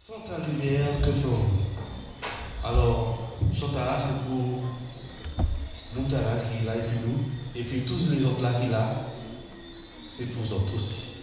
Sans ta lumière, que ferons-nous? Alors, Chantala, c'est pour nous qui est là et puis nous, et puis tous les autres là qui sont là, c'est pour vous autres aussi.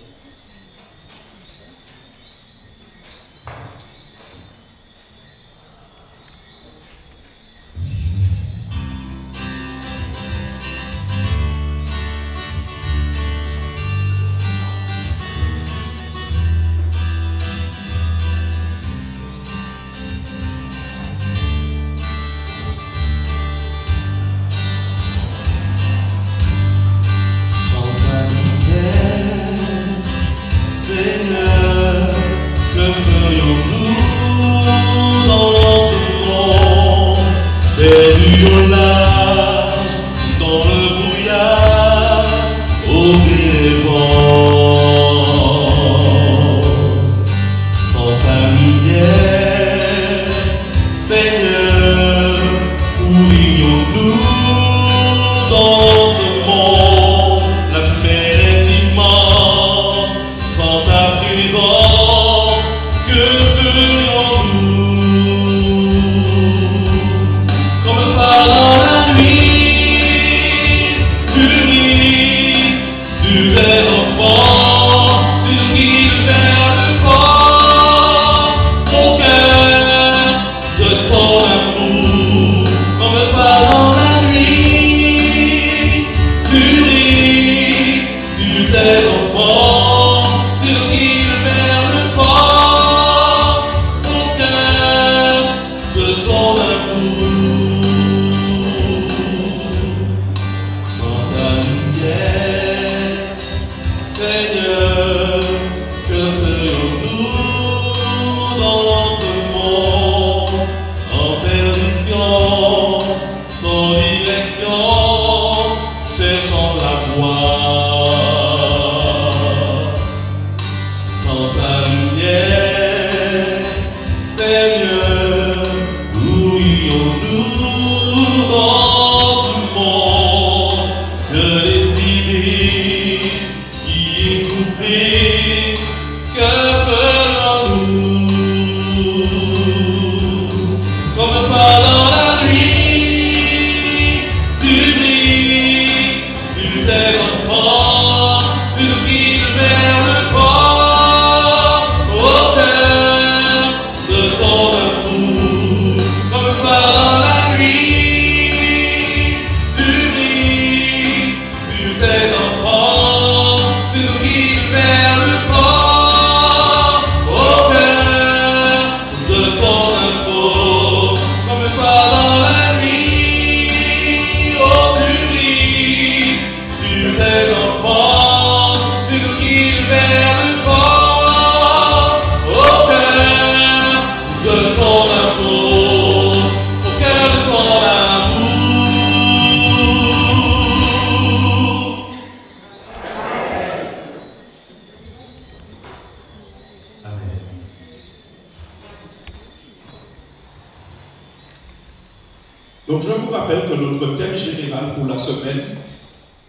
Donc je vous rappelle que notre thème général pour la semaine,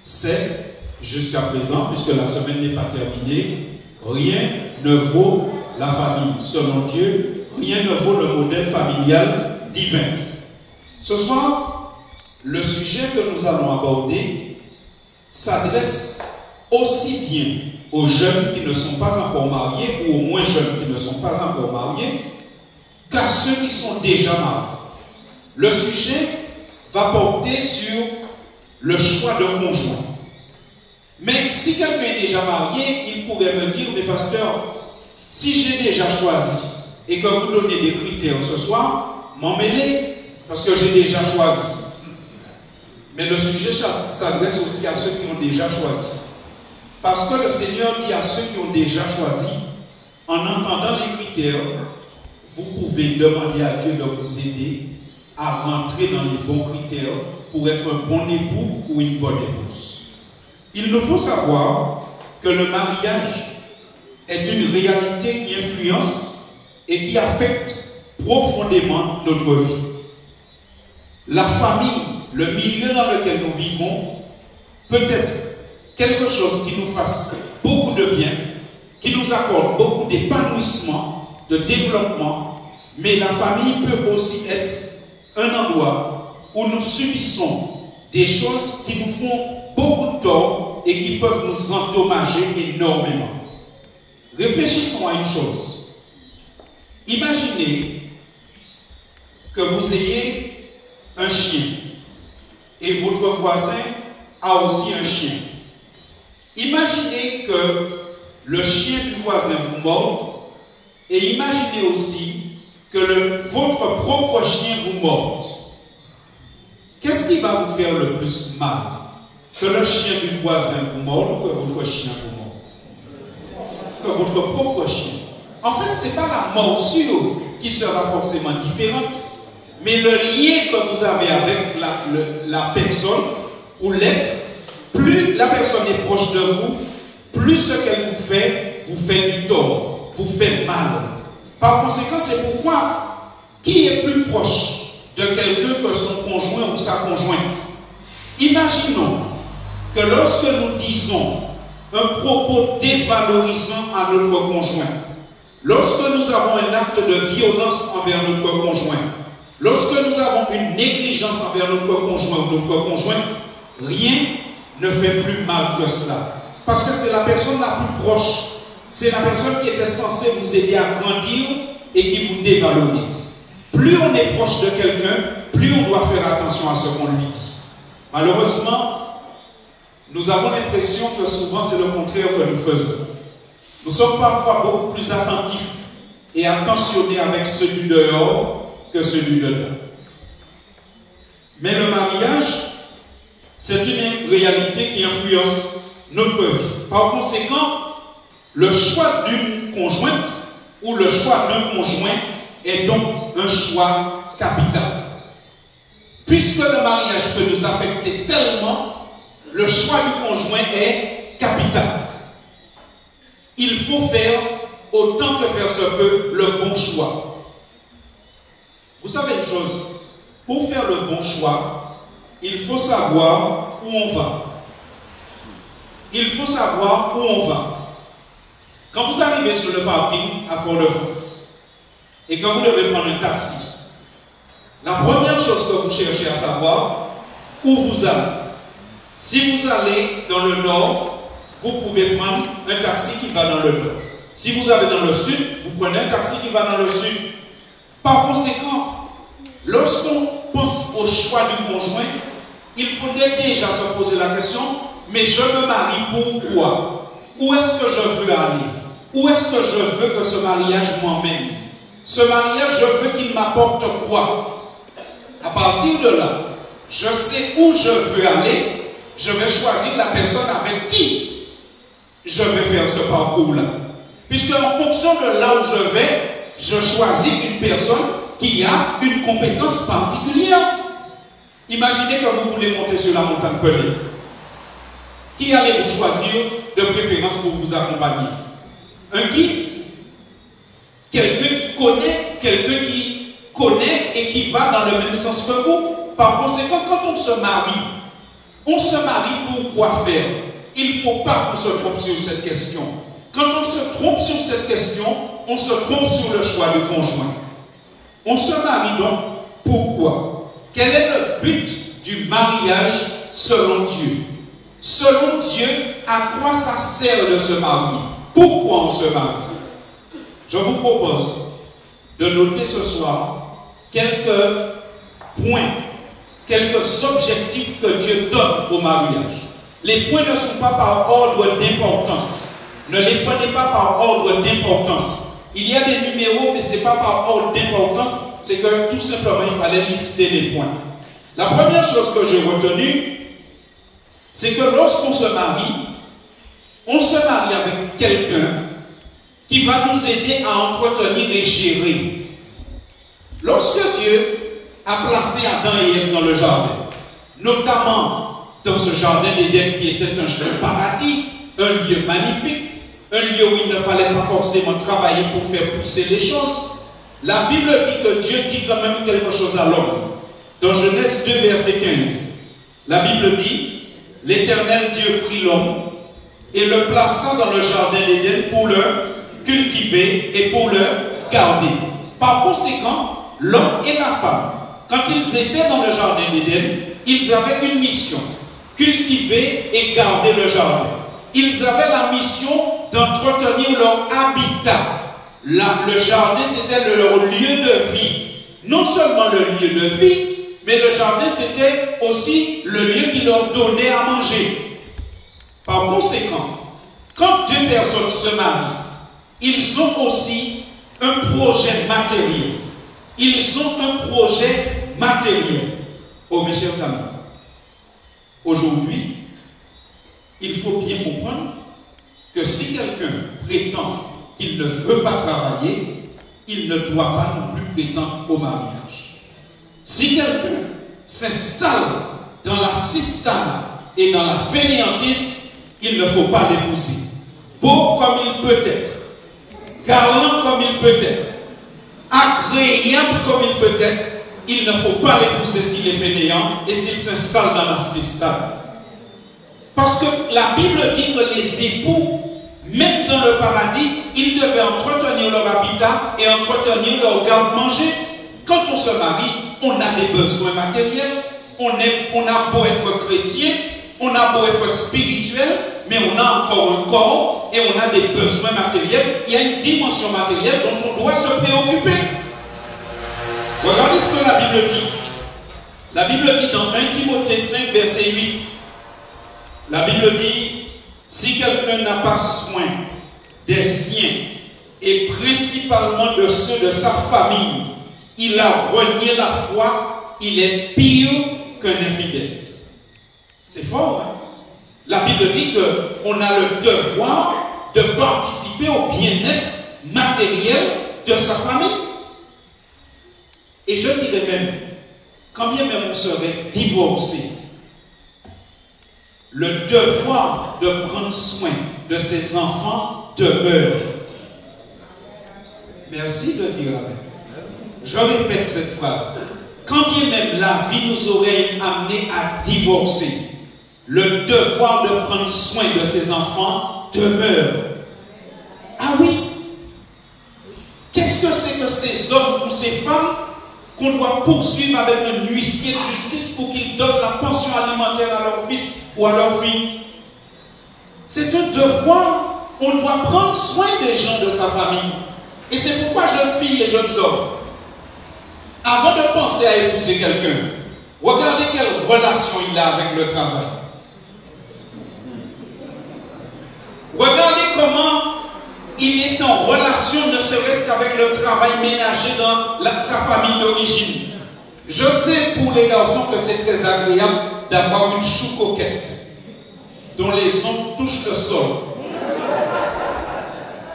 c'est, jusqu'à présent, puisque la semaine n'est pas terminée, rien ne vaut la famille. Selon Dieu, rien ne vaut le modèle familial divin. Ce soir, le sujet que nous allons aborder s'adresse aussi bien aux jeunes qui ne sont pas encore mariés ou aux moins jeunes qui ne sont pas encore mariés qu'à ceux qui sont déjà mariés. Le sujet va porter sur le choix d'un conjoint. Mais si quelqu'un est déjà marié, il pourrait me dire, mais pasteur, si j'ai déjà choisi et que vous donnez des critères ce soir, m'en mêlez parce que j'ai déjà choisi. Mais le sujet s'adresse aussi à ceux qui ont déjà choisi. Parce que le Seigneur dit à ceux qui ont déjà choisi, en entendant les critères, vous pouvez demander à Dieu de vous aider à rentrer dans les bons critères pour être un bon époux ou une bonne épouse. Il nous faut savoir que le mariage est une réalité qui influence et qui affecte profondément notre vie. La famille, le milieu dans lequel nous vivons, peut être quelque chose qui nous fasse beaucoup de bien, qui nous accorde beaucoup d'épanouissement de développement, mais la famille peut aussi être un endroit où nous subissons des choses qui nous font beaucoup de tort et qui peuvent nous endommager énormément. Réfléchissons à une chose. Imaginez que vous ayez un chien et votre voisin a aussi un chien. Imaginez que le chien du voisin vous morde et imaginez aussi que votre propre chien vous morde. Qu'est-ce qui va vous faire le plus mal? Que le chien du voisin vous morde ou que votre chien vous morde? Que votre propre chien. En fait, ce n'est pas la morsure qui sera forcément différente, mais le lien que vous avez avec la personne ou l'être. Plus la personne est proche de vous, plus ce qu'elle vous fait du tort, vous fait mal. Par conséquent, c'est pourquoi qui est plus proche de quelqu'un que son conjoint ou sa conjointe? Imaginons que lorsque nous disons un propos dévalorisant à notre conjoint, lorsque nous avons un acte de violence envers notre conjoint, lorsque nous avons une négligence envers notre conjoint ou notre conjointe, rien ne fait plus mal que cela. Parce que c'est la personne la plus proche. C'est la personne qui était censée vous aider à grandir et qui vous dévalorise. Plus on est proche de quelqu'un, plus on doit faire attention à ce qu'on lui dit. Malheureusement, nous avons l'impression que souvent c'est le contraire que nous faisons. Nous sommes parfois beaucoup plus attentifs et attentionnés avec celui dehors que celui dedans. Mais le mariage, c'est une réalité qui influence notre vie. Par conséquent, le choix d'une conjointe ou le choix d'un conjoint est donc un choix capital. Puisque le mariage peut nous affecter tellement, le choix du conjoint est capital. Il faut faire, autant que faire se peut, le bon choix. Vous savez une chose, pour faire le bon choix, il faut savoir où on va. Il faut savoir où on va. Quand vous arrivez sur le parking à Fort-de-France et que vous devez prendre un taxi, la première chose que vous cherchez à savoir, où vous allez. Si vous allez dans le nord, vous pouvez prendre un taxi qui va dans le nord. Si vous allez dans le sud, vous prenez un taxi qui va dans le sud. Par conséquent, lorsqu'on pense au choix du conjoint, il faudrait déjà se poser la question, mais je me marie pourquoi? Où est-ce que je veux aller? Où est-ce que je veux que ce mariage m'emmène? Ce mariage, je veux qu'il m'apporte quoi? À partir de là, je sais où je veux aller, je vais choisir la personne avec qui je vais faire ce parcours-là. Puisque en fonction de là où je vais, je choisis une personne qui a une compétence particulière. Imaginez que vous voulez monter sur la montagne Pelée. Qui allez-vous choisir de préférence pour vous accompagner? Un guide? Quelqu'un qui connaît et qui va dans le même sens que vous. Par conséquent, quand on se marie pour quoi faire? Il ne faut pas qu'on se trompe sur cette question. Quand on se trompe sur cette question, on se trompe sur le choix du conjoint. On se marie donc pourquoi? Quel est le but du mariage selon Dieu? Selon Dieu, à quoi ça sert de se marier? Pourquoi on se marie? Je vous propose de noter ce soir quelques points, quelques objectifs que Dieu donne au mariage. Les points ne sont pas par ordre d'importance. Ne les prenez pas par ordre d'importance. Il y a des numéros, mais ce n'est pas par ordre d'importance. C'est que tout simplement, il fallait lister les points. La première chose que j'ai retenue, c'est que lorsqu'on se marie, on se marie avec quelqu'un qui va nous aider à entretenir et gérer. Lorsque Dieu a placé Adam et Ève dans le jardin, notamment dans ce jardin d'Éden qui était un paradis, un lieu magnifique, un lieu où il ne fallait pas forcément travailler pour faire pousser les choses, la Bible dit que Dieu dit quand même quelque chose à l'homme. Dans Genèse 2, verset 15, la Bible dit, l'Éternel Dieu prit l'homme et le plaça dans le jardin d'Éden pour le cultiver et pour le garder. Par conséquent, l'homme et la femme, quand ils étaient dans le jardin d'Éden, ils avaient une mission, cultiver et garder le jardin. Ils avaient la mission d'entretenir leur habitat. Le jardin, c'était leur lieu de vie. Non seulement le lieu de vie, mais le jardin, c'était aussi le lieu qui leur donnait à manger. Par conséquent, quand deux personnes se marient, ils ont aussi un projet matériel. Ils ont un projet matériel. Oh mes chers amis, aujourd'hui, il faut bien comprendre que si quelqu'un prétend qu'il ne veut pas travailler, il ne doit pas non plus prétendre au mariage. Si quelqu'un s'installe dans la cistana et dans la fainéantise, il ne faut pas l'épouser. Beau comme il peut être, galant comme il peut être, agréable comme il peut être, il ne faut pas l'épouser s'il est fainéant et s'il s'installe dans la cistana. Parce que la Bible dit que les époux, même dans le paradis, ils devaient entretenir leur habitat et entretenir leur garde-manger. Quand on se marie, on a des besoins matériels, on a beau être chrétien, on a beau être spirituel, mais on a encore un corps et on a des besoins matériels. Il y a une dimension matérielle dont on doit se préoccuper. Regardez ce que la Bible dit. La Bible dit dans 1 Timothée 5, verset 8. La Bible dit, si quelqu'un n'a pas soin des siens et principalement de ceux de sa famille, il a renié la foi, il est pire qu'un infidèle. C'est fort, hein? La Bible dit qu'on a le devoir de participer au bien-être matériel de sa famille. Et je dirais même, quand bien même on serait divorcé, le devoir de prendre soin de ses enfants demeure. Merci de dire amen. Je répète cette phrase. Quand bien même la vie nous aurait amené à divorcer, le devoir de prendre soin de ses enfants demeure. Ah oui? Qu'est-ce que c'est que ces hommes ou ces femmes qu'on doit poursuivre avec un huissier de justice pour qu'il donne la pension alimentaire à leur fils ou à leur fille? C'est un devoir. On doit prendre soin des gens de sa famille. Et c'est pourquoi, jeunes filles et jeunes hommes, avant de penser à épouser quelqu'un, regardez quelle relation il a avec le travail. Regardez comment il est en relation, ne serait-ce qu'avec le travail ménager dans sa famille d'origine. Je sais pour les garçons que c'est très agréable d'avoir une chou coquette dont les ongles touchent le sol.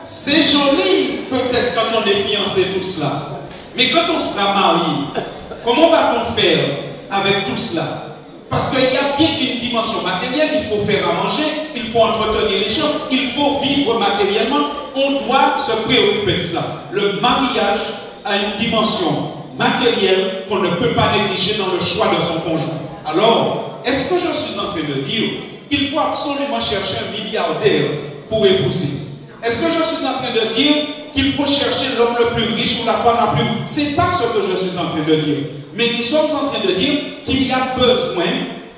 C'est joli peut-être quand on est fiancé tout cela. Mais quand on sera marié, comment va-t-on faire avec tout cela? Parce qu'il y a bien une dimension matérielle, il faut faire à manger, il faut entretenir les gens, il faut vivre matériellement. On doit se préoccuper de cela. Le mariage a une dimension matérielle qu'on ne peut pas négliger dans le choix de son conjoint. Alors, est-ce que je suis en train de dire qu'il faut absolument chercher un milliardaire pour épouser? Est-ce que je suis en train de dire qu'il faut chercher l'homme le plus riche ou la femme la plus riche? Ce n'est pas ce que je suis en train de dire. Mais nous sommes en train de dire qu'il y a besoin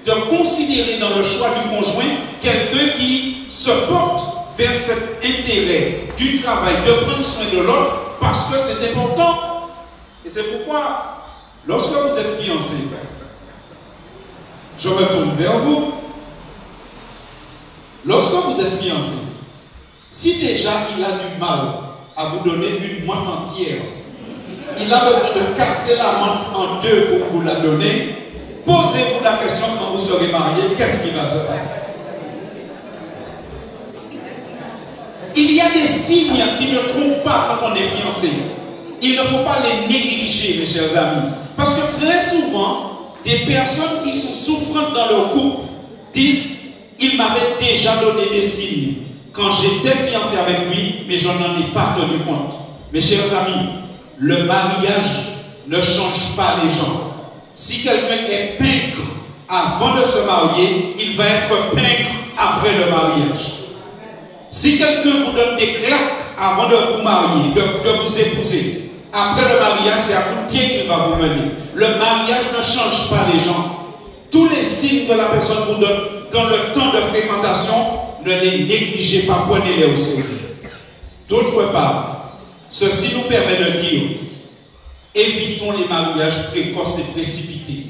de considérer dans le choix du conjoint quelqu'un qui se porte vers cet intérêt du travail, de prendre soin de l'autre, parce que c'est important. Et c'est pourquoi, lorsque vous êtes fiancé, je me tourne vers vous. Lorsque vous êtes fiancé, si déjà il a du mal à vous donner une menthe entière, il a besoin de casser la menthe en deux pour vous la donner, posez-vous la question quand vous serez marié, qu'est-ce qui va se passer? Il y a des signes qui ne trompent pas quand on est fiancé. Il ne faut pas les négliger, mes chers amis. Parce que très souvent, des personnes qui sont souffrantes dans leur couple disent « Il m'avait déjà donné des signes quand j'étais fiancé avec lui, mais je n'en ai pas tenu compte. » Mes chers amis, le mariage ne change pas les gens. Si quelqu'un est peintre avant de se marier, il va être peintre après le mariage. Si quelqu'un vous donne des claques avant de vous marier, de vous épouser. Après le mariage, c'est à coup de pied qu'il va vous mener. Le mariage ne change pas les gens. Tous les signes que la personne vous donne dans le temps de fréquentation, ne les négligez pas, prenez-les au sérieux. D'autre part, ceci nous permet de dire, évitons les mariages précoces et précipités.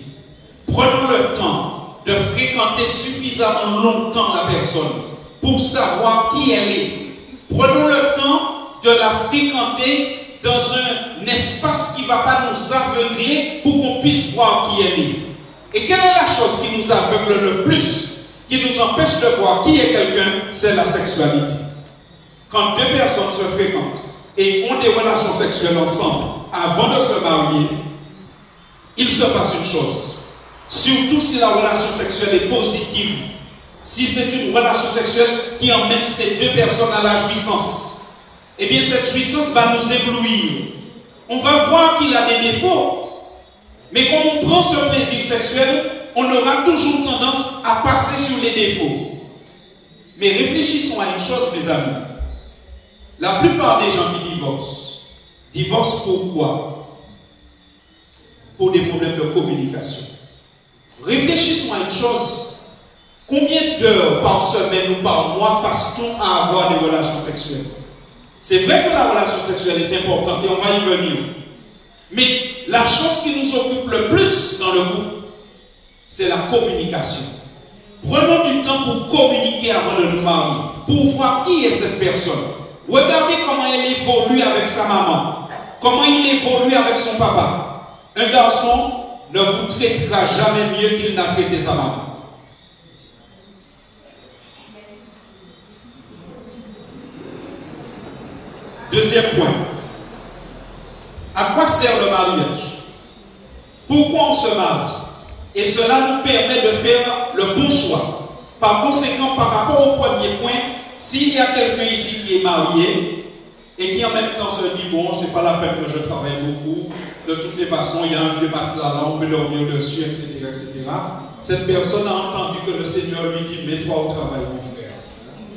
Prenons le temps de fréquenter suffisamment longtemps la personne pour savoir qui elle est. Prenons le temps de la fréquenter dans un espace qui ne va pas nous aveugler pour qu'on puisse voir qui elle est. Et quelle est la chose qui nous aveugle le plus, qui nous empêche de voir qui est quelqu'un? C'est la sexualité. Quand deux personnes se fréquentent et ont des relations sexuelles ensemble avant de se marier, il se passe une chose. Surtout si la relation sexuelle est positive, si c'est une relation sexuelle qui emmène ces deux personnes à la jouissance, eh bien cette jouissance va nous éblouir. On va voir qu'il a des défauts. Mais quand on prend ce plaisir sexuel, on aura toujours tendance à passer sur les défauts. Mais réfléchissons à une chose, mes amis. La plupart des gens qui divorcent pourquoi? Pour des problèmes de communication. Réfléchissons à une chose. Combien d'heures par semaine ou par mois passe-t-on à avoir des relations sexuelles? C'est vrai que la relation sexuelle est importante et on va y venir. Mais la chose qui nous occupe le plus dans le couple, c'est la communication. Prenons du temps pour communiquer avant de nous marier, pour voir qui est cette personne. Regardez comment elle évolue avec sa maman, comment il évolue avec son papa. Un garçon ne vous traitera jamais mieux qu'il n'a traité sa maman. Deuxième point. À quoi sert le mariage? Pourquoi on se marie? Et cela nous permet de faire le bon choix. Par conséquent, par rapport au premier point, s'il y a quelqu'un ici qui est marié et qui en même temps se dit, bon, c'est pas la peine que je travaille beaucoup, de toutes les façons, il y a un vieux matelas là, on peut dormir dessus, etc., etc. Cette personne a entendu que le Seigneur lui dit, mets-toi au travail, mon frère,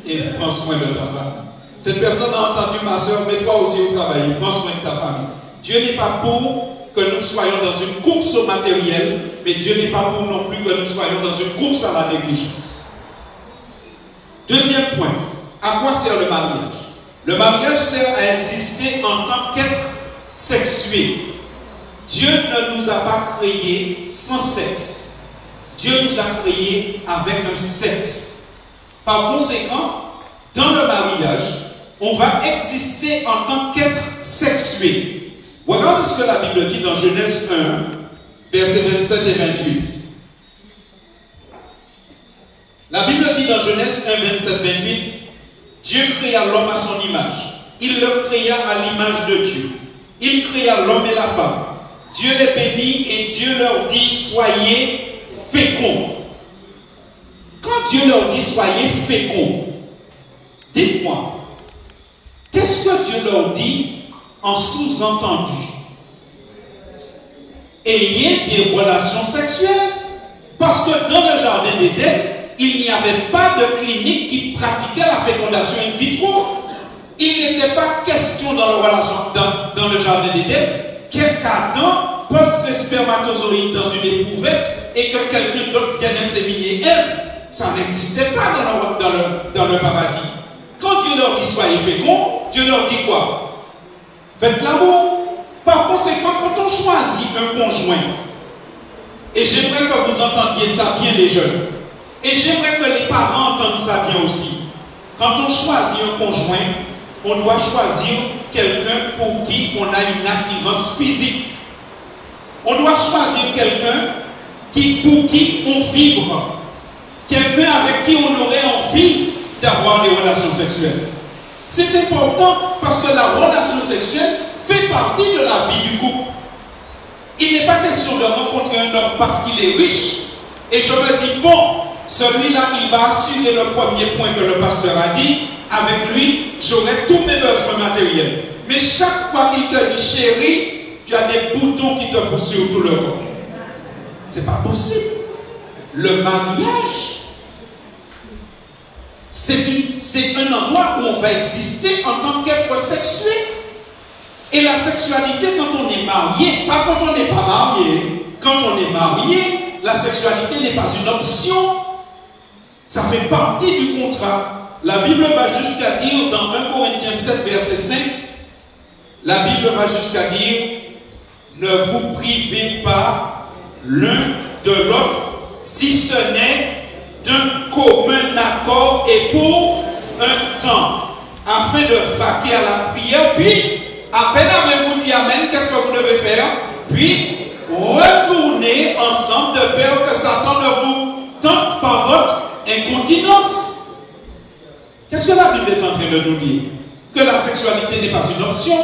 et prends soin de ta famille. Cette personne a entendu, ma soeur, mets-toi aussi au travail, prends soin de ta famille. Dieu n'est pas pour que nous soyons dans une course au matériel, mais Dieu n'est pas pour non plus que nous soyons dans une course à la négligence. Deuxième point, à quoi sert le mariage? Le mariage sert à exister en tant qu'être sexué. Dieu ne nous a pas créés sans sexe. Dieu nous a créés avec un sexe. Par conséquent, dans le mariage, on va exister en tant qu'être sexué. Regardez ce que la Bible dit dans Genèse 1, versets 27 et 28. La Bible dit dans Genèse 1, 27, 28, Dieu créa l'homme à son image. Il le créa à l'image de Dieu. Il créa l'homme et la femme. Dieu les bénit et Dieu leur dit, soyez féconds. Quand Dieu leur dit, soyez féconds, dites-moi, qu'est-ce que Dieu leur dit en sous-entendu? Ayez des relations sexuelles. Parce que dans le jardin d'Éden, il n'y avait pas de clinique qui pratiquait la fécondation in vitro. Il n'était pas question dans le jardin d'Éden qu'Adam pose ses spermatozoïdes dans une éprouvette et que quelqu'un d'autre vienne inséminer Ève. Ça n'existait pas dans le paradis. Quand Dieu leur dit soyez féconds, Dieu leur dit quoi? Faites l'amour. Par conséquent, quand on choisit un conjoint, et j'aimerais que vous entendiez ça bien les jeunes, et j'aimerais que les parents entendent ça bien aussi, quand on choisit un conjoint, on doit choisir quelqu'un pour qui on a une attirance physique. On doit choisir quelqu'un pour qui on vibre, quelqu'un avec qui on aurait envie d'avoir des relations sexuelles. C'est important parce que la relation sexuelle fait partie de la vie du couple. Il n'est pas question de rencontrer un homme parce qu'il est riche et je me dis, bon, celui-là, il va assurer le premier point que le pasteur a dit. Avec lui, j'aurai tous mes besoins matériels. Mais chaque fois qu'il te dit chérie, tu as des boutons qui te poussent sur tout le corps. C'est pas possible. Le mariage c'est un endroit où on va exister en tant qu'être sexué. Et la sexualité, quand on est marié, pas quand on n'est pas marié, quand on est marié, la sexualité n'est pas une option. Ça fait partie du contrat. La Bible va jusqu'à dire, dans 1 Corinthiens 7, verset 5, la Bible va jusqu'à dire, ne vous privez pas l'un de l'autre, si ce n'est d'un commun accord et pour un temps, afin de vaquer à la prière, puis, à peine avez-vous dit Amen, qu'est-ce que vous devez faire? Puis, retournez ensemble de peur que Satan ne vous tente par votre incontinence. Qu'est-ce que la Bible est en train de nous dire? Que la sexualité n'est pas une option.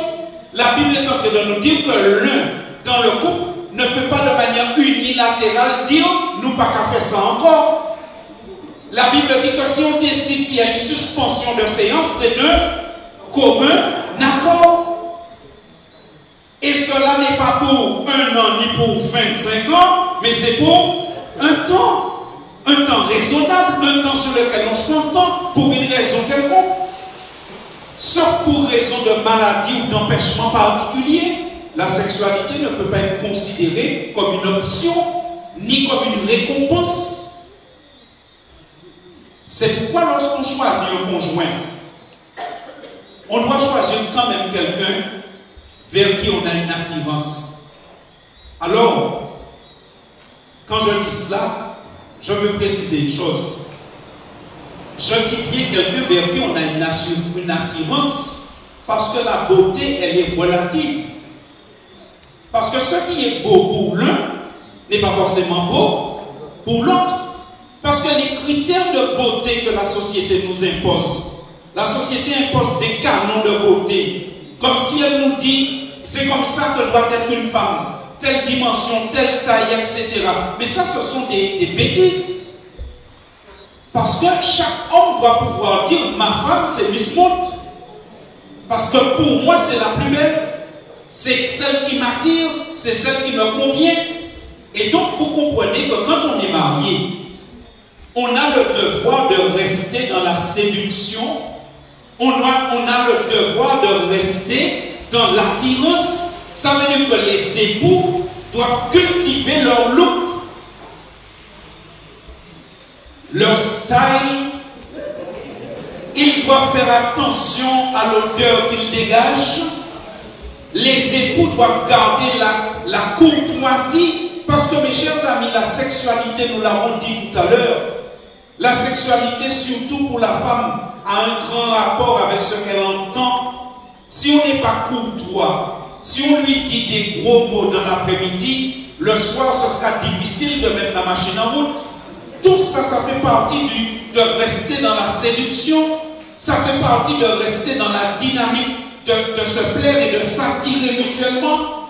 La Bible est en train de nous dire que l'un dans le couple ne peut pas de manière unilatérale dire nous pas qu'à faire ça encore. La Bible dit que si on décide qu'il y a une suspension de séance, c'est de commun accord. Et cela n'est pas pour 1 an ni pour 25 ans, mais c'est pour un temps raisonnable, un temps sur lequel on s'entend pour une raison quelconque. Sauf pour raison de maladie ou d'empêchement particulier, la sexualité ne peut pas être considérée comme une option, ni comme une récompense. C'est pourquoi lorsqu'on choisit un conjoint, on doit choisir quand même quelqu'un vers qui on a une attirance. Alors, quand je dis cela, je veux préciser une chose. Je dis bien quelqu'un vers qui on a une attirance, parce que la beauté, elle est relative. Parce que ce qui est beau pour l'un n'est pas forcément beau pour l'autre. Parce que les critères de beauté que la société nous impose, la société impose des canons de beauté, comme si elle nous dit, c'est comme ça que doit être une femme, telle dimension, telle taille, etc. Mais ça, ce sont des bêtises. Parce que chaque homme doit pouvoir dire, ma femme, c'est Miss Monde. Parce que pour moi, c'est la plus belle. C'est celle qui m'attire, c'est celle qui me convient. Et donc, vous comprenez que quand on est marié, on a le devoir de rester dans la séduction. On a le devoir de rester dans l'attirance. Ça veut dire que les époux doivent cultiver leur look, leur style. Ils doivent faire attention à l'odeur qu'ils dégagent. Les époux doivent garder la courtoisie. Parce que mes chers amis, la sexualité, nous l'avons dit tout à l'heure, la sexualité, surtout pour la femme, a un grand rapport avec ce qu'elle entend. Si on n'est pas courtois, si on lui dit des gros mots dans l'après-midi, le soir, ce sera difficile de mettre la machine en route. Tout ça, ça fait partie de rester dans la séduction. Ça fait partie de rester dans la dynamique, de se plaire et de s'attirer mutuellement.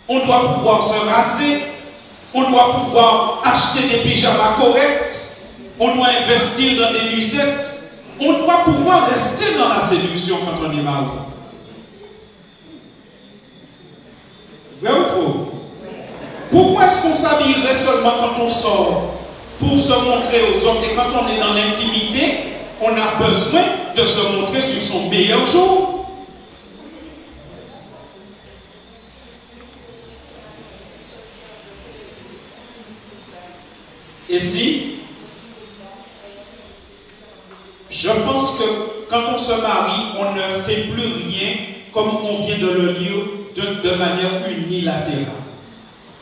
On doit pouvoir se raser. On doit pouvoir acheter des pyjamas corrects. On doit investir dans des nuisettes. On doit pouvoir rester dans la séduction quand on est marié. Vrai ou faux? Pourquoi est-ce qu'on s'habillerait seulement quand on sort pour se montrer aux autres? Et quand on est dans l'intimité, on a besoin de se montrer sur son meilleur jour. Et si, je pense que quand on se marie, on ne fait plus rien comme on vient de le lire de manière unilatérale.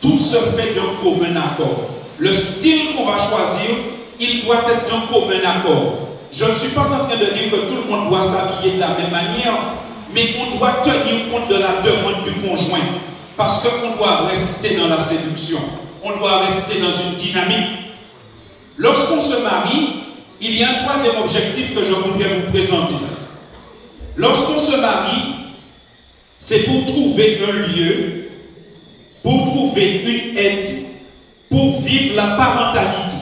Tout se fait d'un commun accord. Le style qu'on va choisir, il doit être d'un commun accord. Je ne suis pas en train de dire que tout le monde doit s'habiller de la même manière, mais on doit tenir compte de la demande du conjoint. Parce qu'on doit rester dans la séduction. On doit rester dans une dynamique. Lorsqu'on se marie, il y a un troisième objectif que je voudrais vous présenter. Lorsqu'on se marie, c'est pour trouver un lieu, pour trouver une aide, pour vivre la parentalité.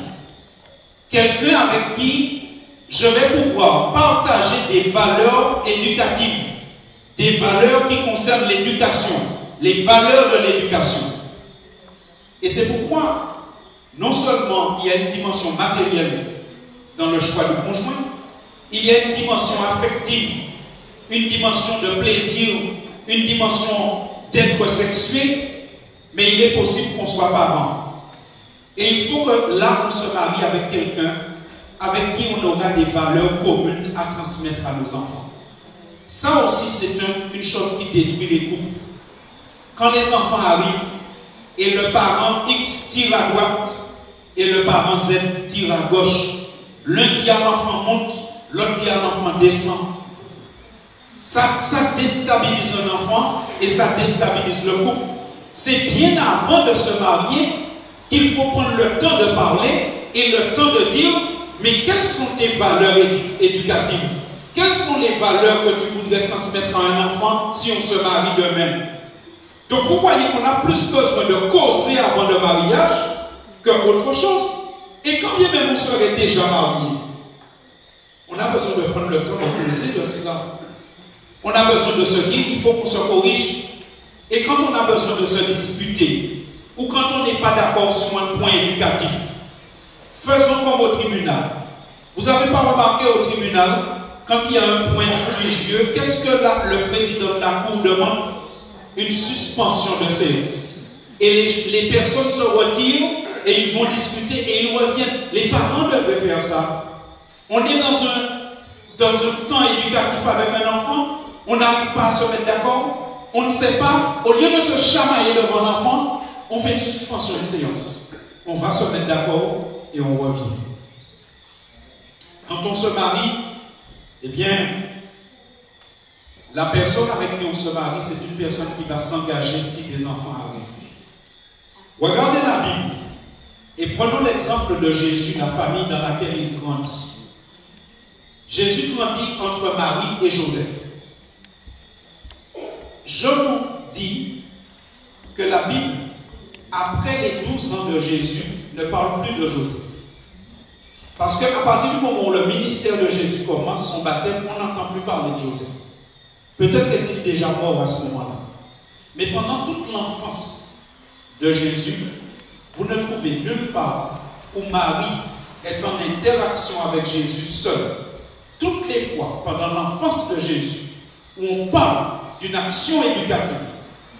Quelqu'un avec qui je vais pouvoir partager des valeurs éducatives, des valeurs qui concernent l'éducation, les valeurs de l'éducation. Et c'est pourquoi, non seulement il y a une dimension matérielle dans le choix du conjoint, il y a une dimension affective, une dimension de plaisir, une dimension d'être sexué, mais il est possible qu'on soit parent. Et il faut que là, on se marie avec quelqu'un avec qui on aura des valeurs communes à transmettre à nos enfants. Ça aussi, c'est une chose qui détruit les couples. Quand les enfants arrivent et le parent X tire à droite et le parent Z tire à gauche, l'un dit à l'enfant monte, l'autre dit à l'enfant descend. Ça déstabilise un enfant et ça déstabilise le couple. C'est bien avant de se marier qu'il faut prendre le temps de parler et le temps de dire mais quelles sont tes valeurs éducatives? Quelles sont les valeurs que tu voudrais transmettre à un enfant si on se marie de même? Donc vous voyez qu'on a plus besoin de causer avant le mariage qu'autre chose. Et quand bien même on serait déjà marié, on a besoin de prendre le temps de causer de cela. On a besoin de se dire il faut qu'on se corrige. Et quand on a besoin de se disputer, ou quand on n'est pas d'accord sur un point éducatif, faisons comme au tribunal. Vous n'avez pas remarqué au tribunal, quand il y a un point litigieux, qu'est-ce que le président de la cour demande? Une suspension de séance. Et les personnes se retirent et ils vont discuter et ils reviennent. Les parents devraient faire ça. On est dans un temps éducatif avec un enfant, on n'arrive pas à se mettre d'accord, on ne sait pas, au lieu de se chamailler devant l'enfant, on fait une suspension de séance. On va se mettre d'accord et on revient. Quand on se marie, eh bien, la personne avec qui on se marie, c'est une personne qui va s'engager si des enfants arrivent. Regardez la Bible et prenons l'exemple de Jésus, la famille dans laquelle il grandit. Jésus grandit entre Marie et Joseph. Je vous dis que la Bible, après les 12 ans de Jésus, ne parle plus de Joseph. Parce qu'à partir du moment où le ministère de Jésus commence, son baptême, on n'entend plus parler de Joseph. Peut-être est-il déjà mort à ce moment-là. Mais pendant toute l'enfance de Jésus, vous ne trouvez nulle part où Marie est en interaction avec Jésus seul. Toutes les fois, pendant l'enfance de Jésus, où on parle d'une action éducative,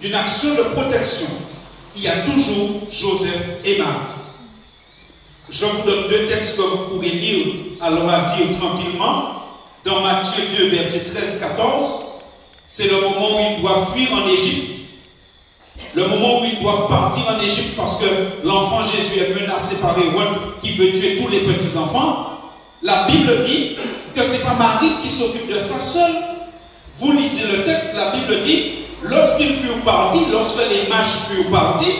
d'une action de protection, il y a toujours Joseph et Marie. Je vous donne deux textes que vous pourrez lire à loisir tranquillement. Dans Matthieu 2, verset 13-14, c'est le moment où ils doivent fuir en Égypte. Le moment où ils doivent partir en Égypte parce que l'enfant Jésus est menacé par Hérode qui veut tuer tous les petits-enfants. La Bible dit que ce n'est pas Marie qui s'occupe de ça seule. Vous lisez le texte, la Bible dit, lorsqu'ils furent partis, lorsque les mages furent partis,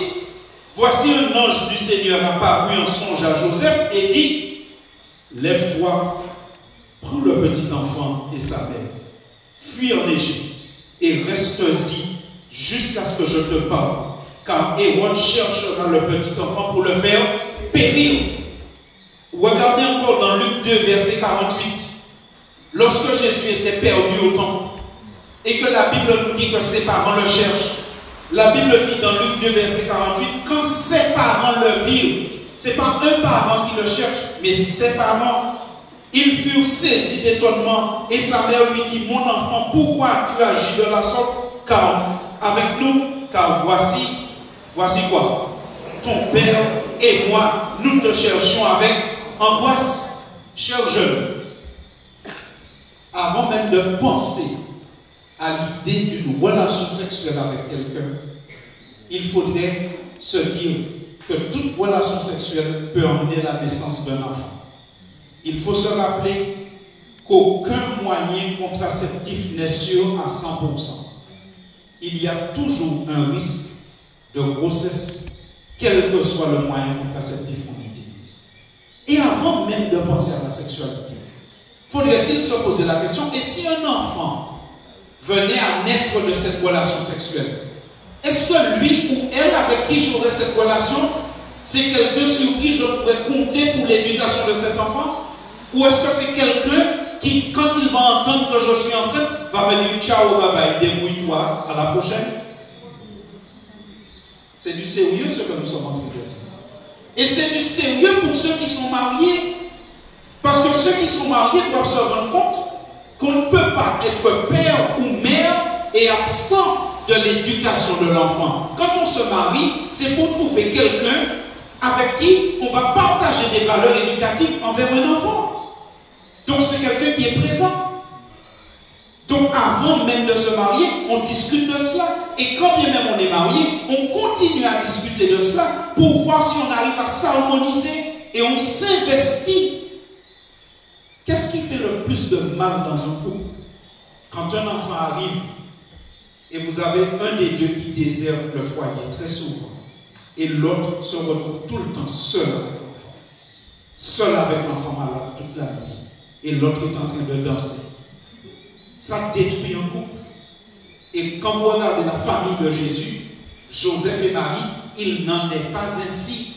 voici un ange du Seigneur apparu en songe à Joseph et dit, lève-toi, prends le petit enfant et sa mère, fuis en Égypte et reste-y jusqu'à ce que je te parle, car Hérode cherchera le petit enfant pour le faire périr. Regardez encore dans Luc 2, verset 48, lorsque Jésus était perdu au temple, et que la Bible nous dit que ses parents le cherchent. La Bible dit dans Luc 2, verset 48, quand ses parents le virent, ce n'est pas un parent qui le cherche, mais ses parents, ils furent saisis d'étonnement. Et sa mère lui dit, mon enfant, pourquoi as-tu agi de la sorte? Car avec nous, car voici quoi? Ton père et moi, nous te cherchions avec angoisse. Cher jeune, avant même de penser à l'idée d'une relation sexuelle avec quelqu'un, il faudrait se dire que toute relation sexuelle peut emmener la naissance d'un enfant. Il faut se rappeler qu'aucun moyen contraceptif n'est sûr à 100%. Il y a toujours un risque de grossesse, quel que soit le moyen contraceptif qu'on utilise. Et avant même de penser à la sexualité, faudrait-il se poser la question, et si un enfant venait à naître de cette relation sexuelle, est-ce que lui ou elle avec qui j'aurais cette relation, c'est quelqu'un sur qui je pourrais compter pour l'éducation de cet enfant? Ou est-ce que c'est quelqu'un qui, quand il va entendre que je suis enceinte, va me dire ciao, bye bye, débrouille-toi, à la prochaine? C'est du sérieux ce que nous sommes en train de dire. Et c'est du sérieux pour ceux qui sont mariés. Parce que ceux qui sont mariés doivent se rendre compte qu'on ne peut pas être père ou mère et absent de l'éducation de l'enfant. Quand on se marie, c'est pour trouver quelqu'un avec qui on va partager des valeurs éducatives envers un enfant. Donc c'est quelqu'un qui est présent. Donc avant même de se marier, on discute de cela. Et quand bien même on est marié, on continue à discuter de cela pour voir si on arrive à s'harmoniser et on s'investit. Qu'est-ce qui fait le plus de mal dans un couple? Quand un enfant arrive et vous avez un des deux qui déserte le foyer très souvent et l'autre se retrouve tout le temps seul avec l'enfant. Seul avec l'enfant malade toute la nuit et l'autre est en train de danser. Ça détruit un couple. Et quand vous regardez la famille de Jésus, Joseph et Marie, il n'en est pas ainsi.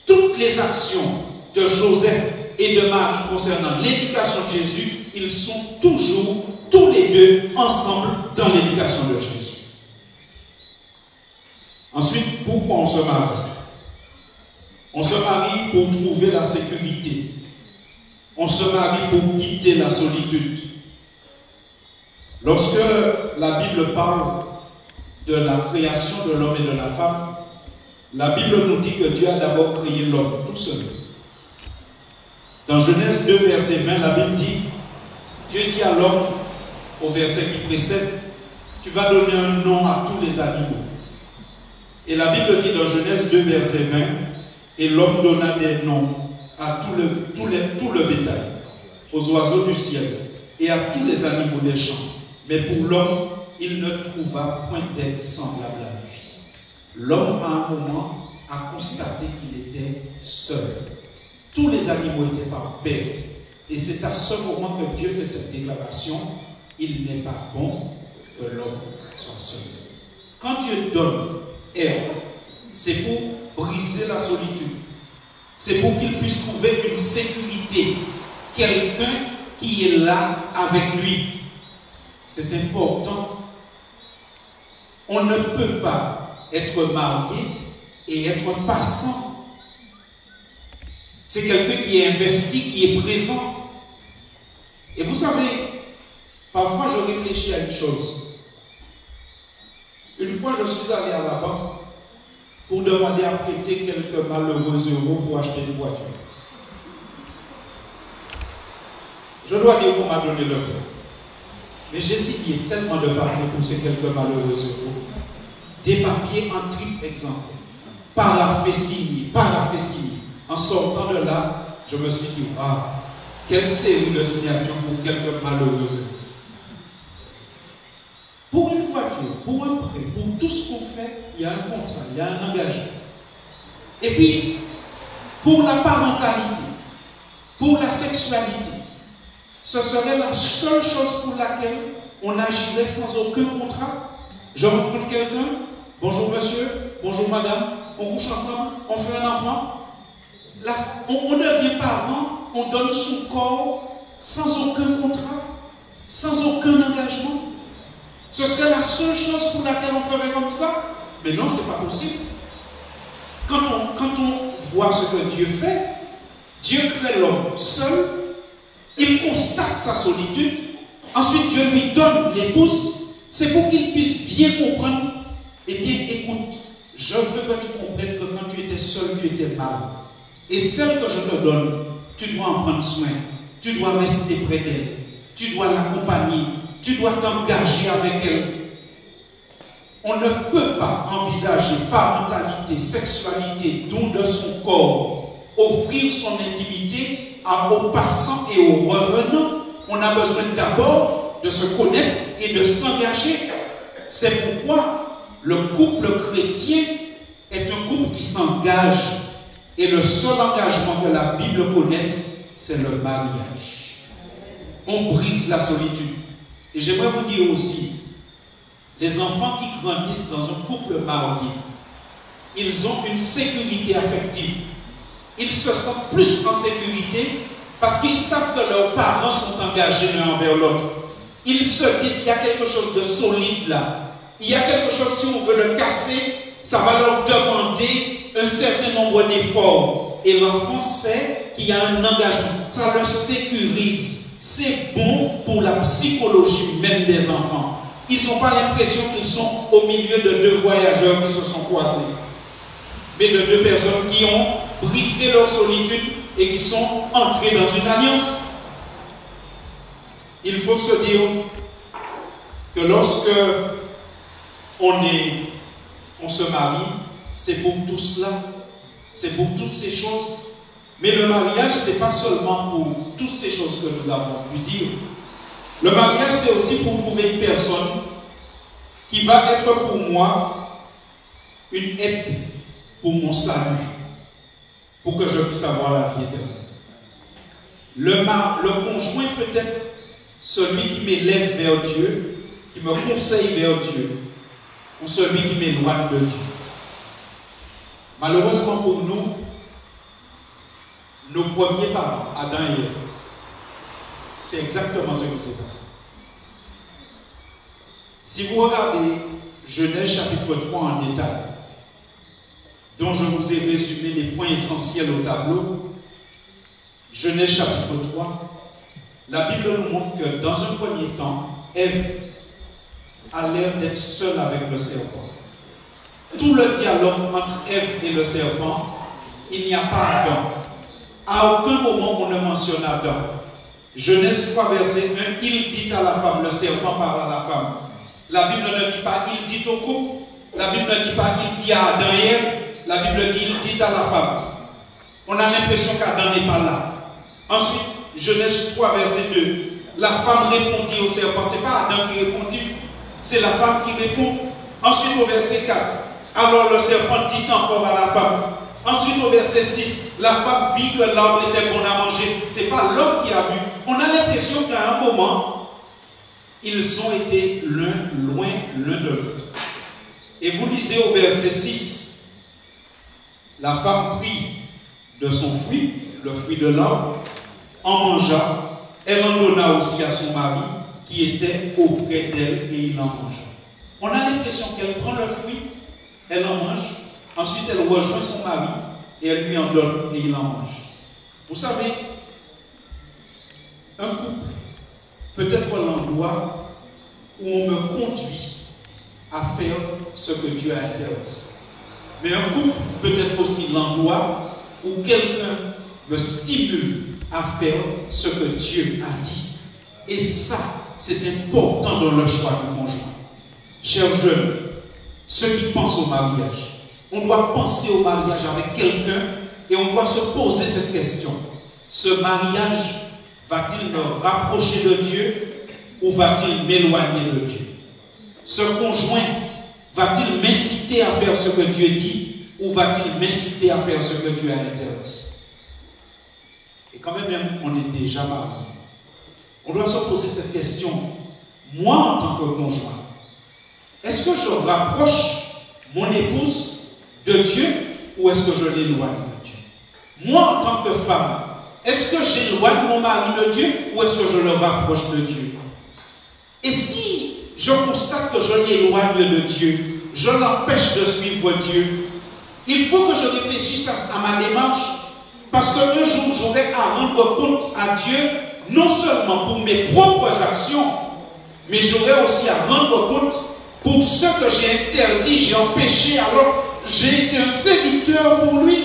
Toutes les actions de Joseph et de Marie concernant l'éducation de Jésus, ils sont toujours, tous les deux, ensemble dans l'éducation de Jésus. Ensuite, pourquoi on se marie? On se marie pour trouver la sécurité. On se marie pour quitter la solitude. Lorsque la Bible parle de la création de l'homme et de la femme, la Bible nous dit que Dieu a d'abord créé l'homme tout seul. Dans Genèse 2, verset 20, la Bible dit, Dieu dit à l'homme, au verset qui précède, tu vas donner un nom à tous les animaux. Et la Bible dit dans Genèse 2, verset 20, et l'homme donna des noms à tout le bétail, aux oiseaux du ciel et à tous les animaux des champs. Mais pour l'homme, il ne trouva point d'aide semblable à lui. L'homme, à un moment, a constaté qu'il était seul. Tous les animaux étaient par paire. Et c'est à ce moment que Dieu fait cette déclaration, il n'est pas bon que l'homme soit seul. Quand Dieu donne Ève, c'est pour briser la solitude. C'est pour qu'il puisse trouver une sécurité. Quelqu'un qui est là avec lui. C'est important. On ne peut pas être marié et être passant. C'est quelqu'un qui est investi, qui est présent. Et vous savez, parfois je réfléchis à une chose. Une fois, je suis allé à la banque pour demander à prêter quelques malheureux euros pour acheter une voiture. Je dois dire qu'on m'a donné le prêt. Mais j'ai signé tellement de papiers pour ces quelques malheureux euros. Des papiers en triple exemple. Paraphé signé. En sortant de là, je me suis dit, ah, quelle série de signatures pour quelques malheureux euros. Pour une voiture, pour un prêt, pour tout ce qu'on fait, il y a un contrat, il y a un engagement. Et puis, pour la parentalité, pour la sexualité, ce serait la seule chose pour laquelle on agirait sans aucun contrat. Je rencontre quelqu'un, bonjour monsieur, bonjour madame, on couche ensemble, on fait un enfant. Là, on devient parent, on donne son corps sans aucun contrat, sans aucun engagement. Ce serait la seule chose pour laquelle on ferait comme ça. Mais non, ce n'est pas possible. Quand on voit ce que Dieu fait, Dieu crée l'homme seul, il constate sa solitude, ensuite Dieu lui donne l'épouse, c'est pour qu'il puisse bien comprendre. Eh bien, écoute, je veux que tu comprennes que quand tu étais seul, tu étais mal. Et celle que je te donne, tu dois en prendre soin, tu dois rester près d'elle, tu dois l'accompagner, tu dois t'engager avec elle. On ne peut pas envisager parentalité, sexualité, don de son corps, offrir son intimité aux passants et aux revenants. On a besoin d'abord de se connaître et de s'engager. C'est pourquoi le couple chrétien est un couple qui s'engage. Et le seul engagement que la Bible connaisse, c'est le mariage. On brise la solitude. Et j'aimerais vous dire aussi, les enfants qui grandissent dans un couple marié, ils ont une sécurité affective. Ils se sentent plus en sécurité parce qu'ils savent que leurs parents sont engagés l'un envers l'autre. Ils se disent qu'il y a quelque chose de solide là. Il y a quelque chose, si on veut le casser, ça va leur demander un certain nombre d'efforts. Et l'enfant sait qu'il y a un engagement, ça le sécurise. C'est bon pour la psychologie même des enfants. Ils n'ont pas l'impression qu'ils sont au milieu de deux voyageurs qui se sont croisés, mais de deux personnes qui ont brisé leur solitude et qui sont entrées dans une alliance. Il faut se dire que lorsque on se marie, c'est pour tout cela, c'est pour toutes ces choses. Mais le mariage, ce n'est pas seulement pour toutes ces choses que nous avons pu dire. Le mariage, c'est aussi pour trouver une personne qui va être pour moi une aide pour mon salut, pour que je puisse avoir la vie éternelle. Le conjoint peut être celui qui m'élève vers Dieu, qui me conseille vers Dieu, ou celui qui m'éloigne de Dieu. Malheureusement pour nous, nos premiers parents, Adam et Ève, c'est exactement ce qui s'est passé. Si vous regardez Genèse chapitre 3 en détail, dont je vous ai résumé les points essentiels au tableau, Genèse chapitre 3, la Bible nous montre que dans un premier temps, Ève a l'air d'être seule avec le serpent. Tout le dialogue entre Ève et le serpent, il n'y a pas Adam. À aucun moment on ne mentionne Adam. Genèse 3, verset 1, il dit à la femme, le serpent parle à la femme. La Bible ne dit pas, il dit au couple. La Bible ne dit pas, il dit à Adam et Ève. La Bible dit, il dit à la femme. On a l'impression qu'Adam n'est pas là. Ensuite, Genèse 3, verset 2, la femme répondit au serpent. Ce n'est pas Adam qui répondit, c'est la femme qui répond. Ensuite, au verset 4, alors le serpent dit encore à la femme. Ensuite, au verset 6, la femme vit que l'arbre était bon à manger. Ce n'est pas l'homme qui a vu. On a l'impression qu'à un moment, ils ont été loin l'un de l'autre. Et vous lisez au verset 6, la femme prit de son fruit, le fruit de l'arbre, en mangea, elle en donna aussi à son mari qui était auprès d'elle et il en mangea. On a l'impression qu'elle prend le fruit, elle en mange, ensuite elle rejoint son mari et elle lui en donne et il en mange. Vous savez, un couple peut être l'endroit où on me conduit à faire ce que Dieu a interdit. Mais un couple peut être aussi l'endroit où quelqu'un me stimule à faire ce que Dieu a dit. Et ça, c'est important dans le choix du conjoint. Chers jeunes, ceux qui pensent au mariage, on doit penser au mariage avec quelqu'un et on doit se poser cette question. Ce mariage va-t-il me rapprocher de Dieu ou va-t-il m'éloigner de Dieu? Ce conjoint va-t-il m'inciter à faire ce que Dieu dit ou va-t-il m'inciter à faire ce que Dieu a interdit? Et quand même, on est déjà marié. On doit se poser cette question. Moi, en tant que conjoint, est-ce que je rapproche mon épouse de Dieu ou est-ce que je l'éloigne de Dieu? Moi, en tant que femme, est-ce que j'éloigne mon mari de Dieu ou est-ce que je le rapproche de Dieu? Et si je constate que je l'éloigne de Dieu, je l'empêche de suivre Dieu, il faut que je réfléchisse à ma démarche. Parce qu'un jour, j'aurai à rendre compte à Dieu, non seulement pour mes propres actions, mais j'aurai aussi à rendre compte pour ce que j'ai interdit, j'ai empêché, alors j'ai été un séducteur pour lui.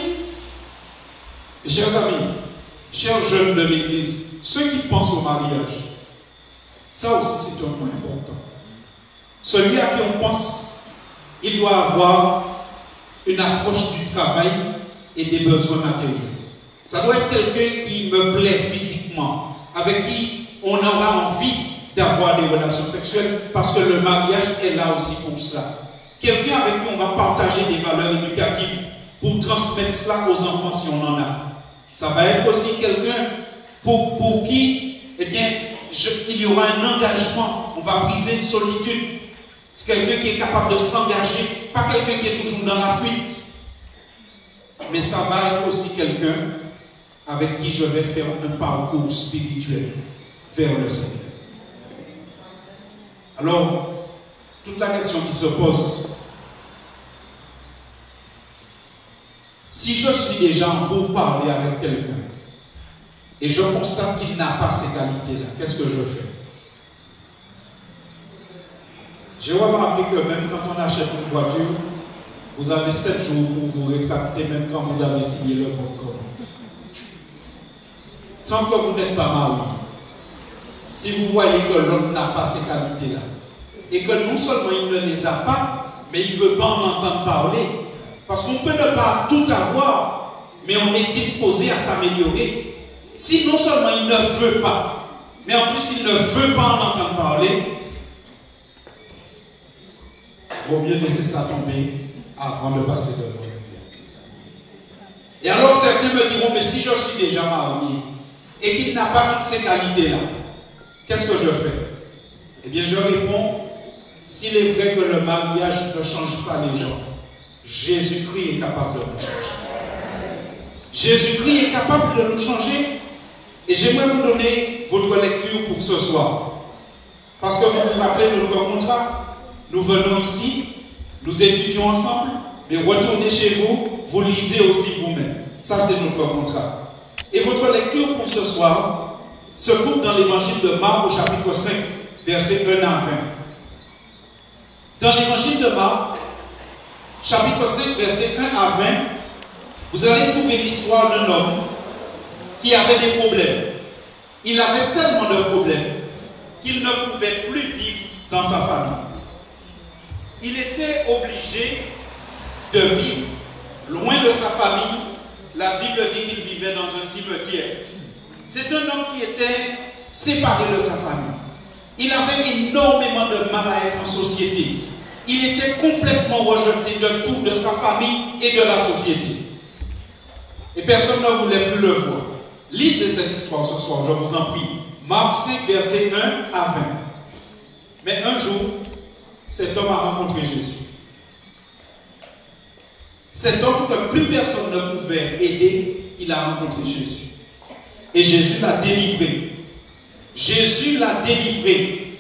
Et chers amis, chers jeunes de l'Église, ceux qui pensent au mariage, ça aussi c'est un point important. Celui à qui on pense, il doit avoir une approche du travail et des besoins matériels. Ça doit être quelqu'un qui me plaît physiquement, avec qui on aura envie d'avoir des relations sexuelles, parce que le mariage est là aussi pour ça. Quelqu'un avec qui on va partager des valeurs éducatives pour transmettre cela aux enfants si on en a. Ça va être aussi quelqu'un pour qui, eh bien, il y aura un engagement, on va briser une solitude. C'est quelqu'un qui est capable de s'engager, pas quelqu'un qui est toujours dans la fuite. Mais ça va être aussi quelqu'un avec qui je vais faire un parcours spirituel vers le Seigneur. Alors, toute la question qui se pose, si je suis déjà en pourparlers avec quelqu'un, et je constate qu'il n'a pas ces qualités-là. Qu'est-ce que je fais? J'ai remarqué que même quand on achète une voiture, vous avez 7 jours pour vous rétracter, même quand vous avez signé le bon commande. Tant que vous n'êtes pas marié, si vous voyez que l'homme n'a pas ces qualités-là, et que non seulement il ne les a pas, mais il ne veut pas en entendre parler, parce qu'on peut ne pas tout avoir, mais on est disposé à s'améliorer. Si non seulement il ne veut pas, mais en plus il ne veut pas en entendre parler, il vaut mieux laisser ça tomber avant de passer devant le bien. Et alors certains me diront, mais si je suis déjà marié et qu'il n'a pas toutes ces qualités-là, qu'est-ce que je fais? Eh bien je réponds, s'il est vrai que le mariage ne change pas les gens, Jésus-Christ est capable de nous changer. Jésus-Christ est capable de nous changer. Et j'aimerais vous donner votre lecture pour ce soir. Parce que vous vous rappelez notre contrat. Nous venons ici, nous étudions ensemble, mais retournez chez vous, vous lisez aussi vous-même. Ça, c'est notre contrat. Et votre lecture pour ce soir se trouve dans l'évangile de Marc au chapitre 5, versets 1 à 20. Dans l'évangile de Marc, chapitre 5, versets 1 à 20, vous allez trouver l'histoire d'un homme qui avait des problèmes. Il avait tellement de problèmes qu'il ne pouvait plus vivre dans sa famille. Il était obligé de vivre loin de sa famille. La Bible dit qu'il vivait dans un cimetière. C'est un homme qui était séparé de sa famille. Il avait énormément de mal à être en société. Il était complètement rejeté de tout, de sa famille et de la société. Et personne ne voulait plus le voir. Lisez cette histoire ce soir, je vous en prie. Marc 5, versets 1 à 20. Mais un jour, cet homme a rencontré Jésus. Cet homme que plus personne ne pouvait aider, il a rencontré Jésus. Et Jésus l'a délivré. Jésus l'a délivré.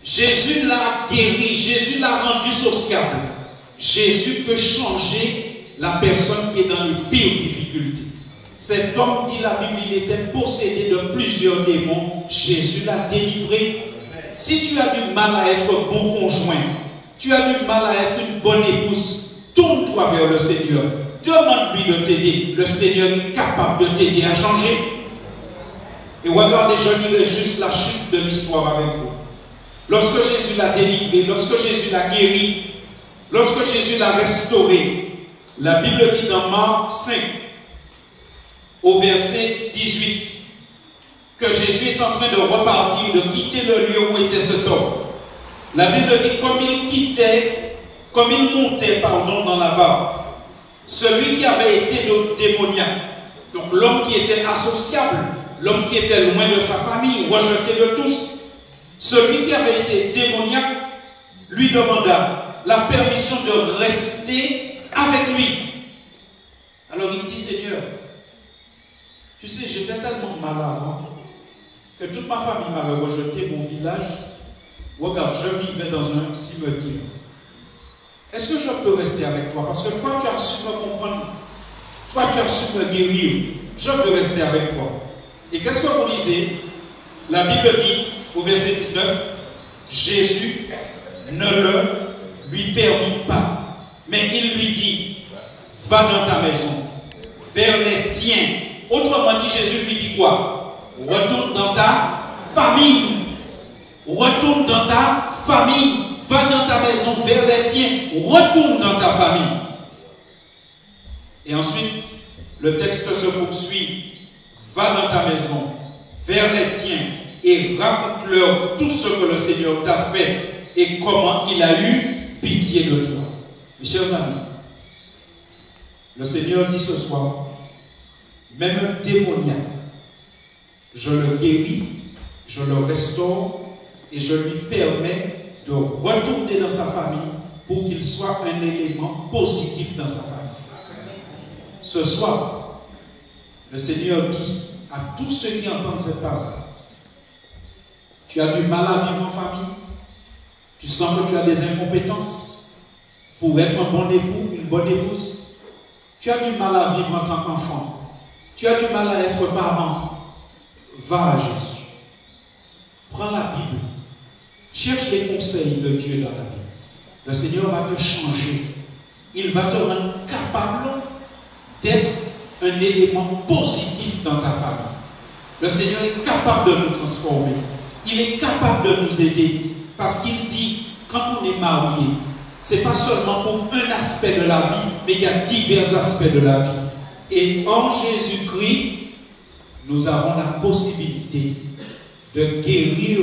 Jésus l'a guéri. Jésus l'a rendu sociable. Jésus peut changer la personne qui est dans les pires difficultés. Cet homme, dit la Bible, il était possédé de plusieurs démons. Jésus l'a délivré. Si tu as du mal à être bon conjoint, tu as du mal à être une bonne épouse, tourne-toi vers le Seigneur. Demande-lui de t'aider. Le Seigneur est capable de t'aider à changer. Et regardez, je lirai juste la chute de l'histoire avec vous. Lorsque Jésus l'a délivré, lorsque Jésus l'a guéri, lorsque Jésus l'a restauré, la Bible dit dans Marc 5, au verset 18, que Jésus est en train de repartir, de quitter le lieu où était cet homme. La Bible dit, comme il montait dans la barque, celui qui avait été démoniaque, donc l'homme qui était associable, l'homme qui était loin de sa famille, rejeté de tous, celui qui avait été démoniaque, lui demanda la permission de rester avec lui. Alors il dit, Seigneur, tu sais, j'étais tellement mal avant que toute ma famille m'avait rejeté, mon village. Regarde, je vivais dans un cimetière. Est-ce que je peux rester avec toi? Parce que toi, tu as su me comprendre. Toi, tu as su me guérir. Je veux rester avec toi. Et qu'est-ce que vous lisez? La Bible dit, au verset 19, Jésus ne le lui permit pas. Mais il lui dit, va dans ta maison, vers les tiens. Autrement dit, Jésus lui dit quoi? Retourne dans ta famille. Retourne dans ta famille. Va dans ta maison, vers les tiens. Retourne dans ta famille. Et ensuite, le texte se poursuit. Va dans ta maison, vers les tiens, et raconte-leur tout ce que le Seigneur t'a fait et comment il a eu pitié de toi. Mes chers amis, le Seigneur dit ce soir, même un démoniaque, je le guéris, je le restaure et je lui permets de retourner dans sa famille pour qu'il soit un élément positif dans sa famille. Ce soir, le Seigneur dit à tous ceux qui entendent cette parole, tu as du mal à vivre en famille, tu sens que tu as des incompétences pour être un bon époux, une bonne épouse, tu as du mal à vivre en tant qu'enfant, tu as du mal à être parent, va à Jésus. Prends la Bible. Cherche les conseils de Dieu dans la Bible. Le Seigneur va te changer. Il va te rendre capable d'être un élément positif dans ta famille. Le Seigneur est capable de nous transformer. Il est capable de nous aider. Parce qu'il dit, quand on est marié, ce n'est pas seulement pour un aspect de la vie, mais il y a divers aspects de la vie. Et en Jésus-Christ, nous avons la possibilité de guérir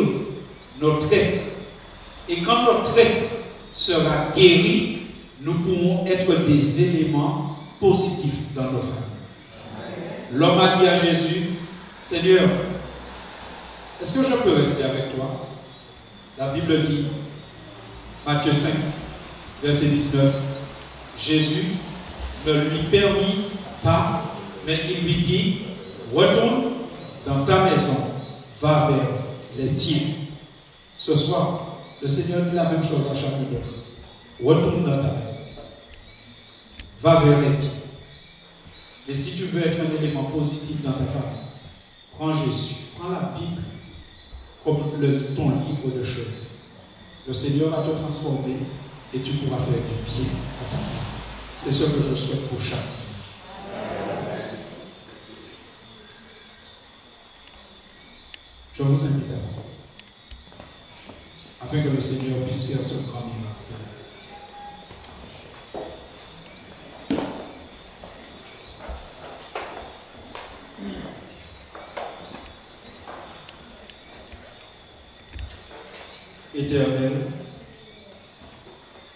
notre être. Et quand notre être sera guéri, nous pourrons être des éléments positifs dans nos familles. L'homme a dit à Jésus, Seigneur, est-ce que je peux rester avec toi? La Bible dit, Matthieu 5, verset 19, Jésus ne lui permit pas, mais il lui dit, retourne dans ta maison, va vers les tiens. Ce soir, le Seigneur dit la même chose à chacun d'eux. Retourne dans ta maison, va vers les tiens. Mais si tu veux être un élément positif dans ta famille, prends Jésus, prends la Bible comme ton livre de chevet. Le Seigneur va te transformer et tu pourras faire du bien à ta famille. C'est ce que je souhaite pour chacun. Je vous invite à vous, afin que le Seigneur puisse faire ce grand miracle. Éternel,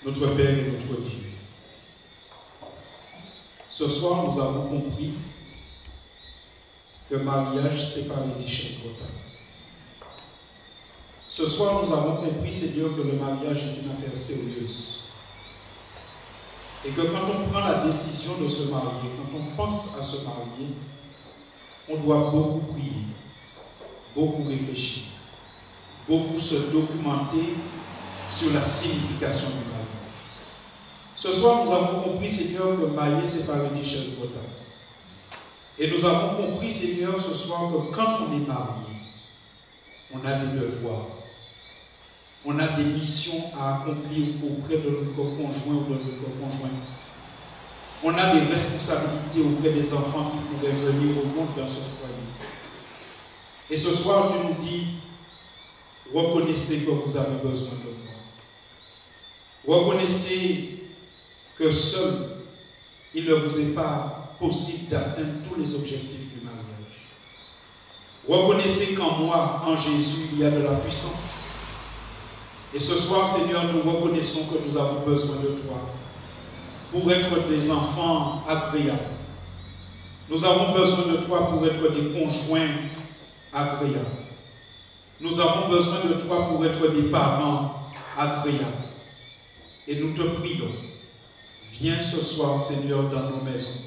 notre Père et notre Dieu, ce soir nous avons compris que le mariage sépare les richesses brutales. Ce soir nous avons compris, Seigneur, que le mariage est une affaire sérieuse. Et que quand on prend la décision de se marier, quand on pense à se marier, on doit beaucoup prier, beaucoup réfléchir, beaucoup se documenter sur la signification du mariage. Ce soir, nous avons compris, Seigneur, que marier, c'est pas une richesse brutale. Et nous avons compris, Seigneur, ce soir, que quand on est marié, on a des devoirs, on a des missions à accomplir auprès de notre conjoint ou de notre conjointe. On a des responsabilités auprès des enfants qui pourraient venir au monde dans ce foyer. Et ce soir, tu nous dis, reconnaissez que vous avez besoin de moi. Reconnaissez que seul, il ne vous est pas possible d'atteindre tous les objectifs du mariage. Reconnaissez qu'en moi, en Jésus, il y a de la puissance. Et ce soir, Seigneur, nous reconnaissons que nous avons besoin de toi pour être des enfants agréables. Nous avons besoin de toi pour être des conjoints agréables. Nous avons besoin de toi pour être des parents agréables. Et nous te prions, viens ce soir, Seigneur, dans nos maisons.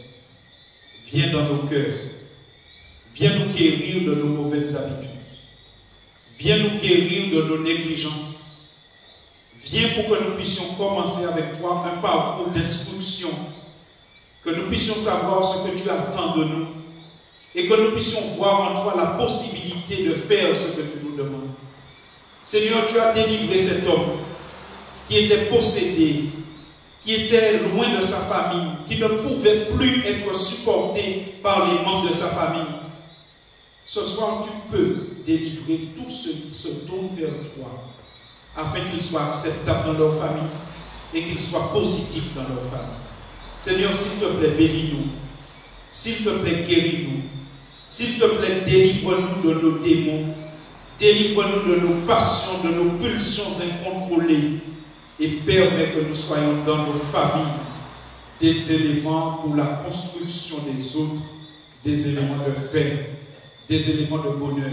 Viens dans nos cœurs. Viens nous guérir de nos mauvaises habitudes. Viens nous guérir de nos négligences. Viens pour que nous puissions commencer avec toi un parcours d'instruction. Que nous puissions savoir ce que tu attends de nous. Et que nous puissions voir en toi la possibilité de faire ce que tu nous demandes. Seigneur, tu as délivré cet homme qui était possédé, qui était loin de sa famille, qui ne pouvait plus être supporté par les membres de sa famille. Ce soir, tu peux délivrer tous ceux qui se tournent vers toi, afin qu'ils soient acceptables dans leur famille et qu'ils soient positifs dans leur famille. Seigneur, s'il te plaît, bénis-nous. S'il te plaît, guéris-nous. S'il te plaît, délivre-nous de nos démons. Délivre-nous de nos passions, de nos pulsions incontrôlées. Et permets que nous soyons dans nos familles des éléments pour la construction des autres, des éléments de paix, des éléments de bonheur.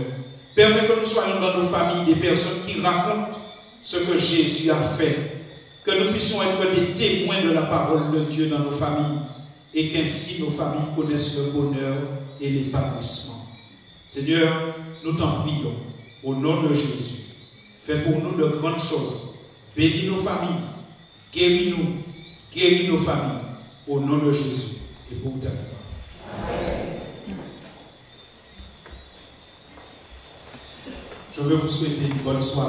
Permets que nous soyons dans nos familles des personnes qui racontent ce que Jésus a fait. Que nous puissions être des témoins de la parole de Dieu dans nos familles et qu'ainsi nos familles connaissent le bonheur et l'épanouissement. Seigneur, nous t'en prions au nom de Jésus. Fais pour nous de grandes choses. Bénis nos familles, guéris-nous, guéris nos familles, au nom de Jésus et pour ta gloire. Je veux vous souhaiter une bonne soirée.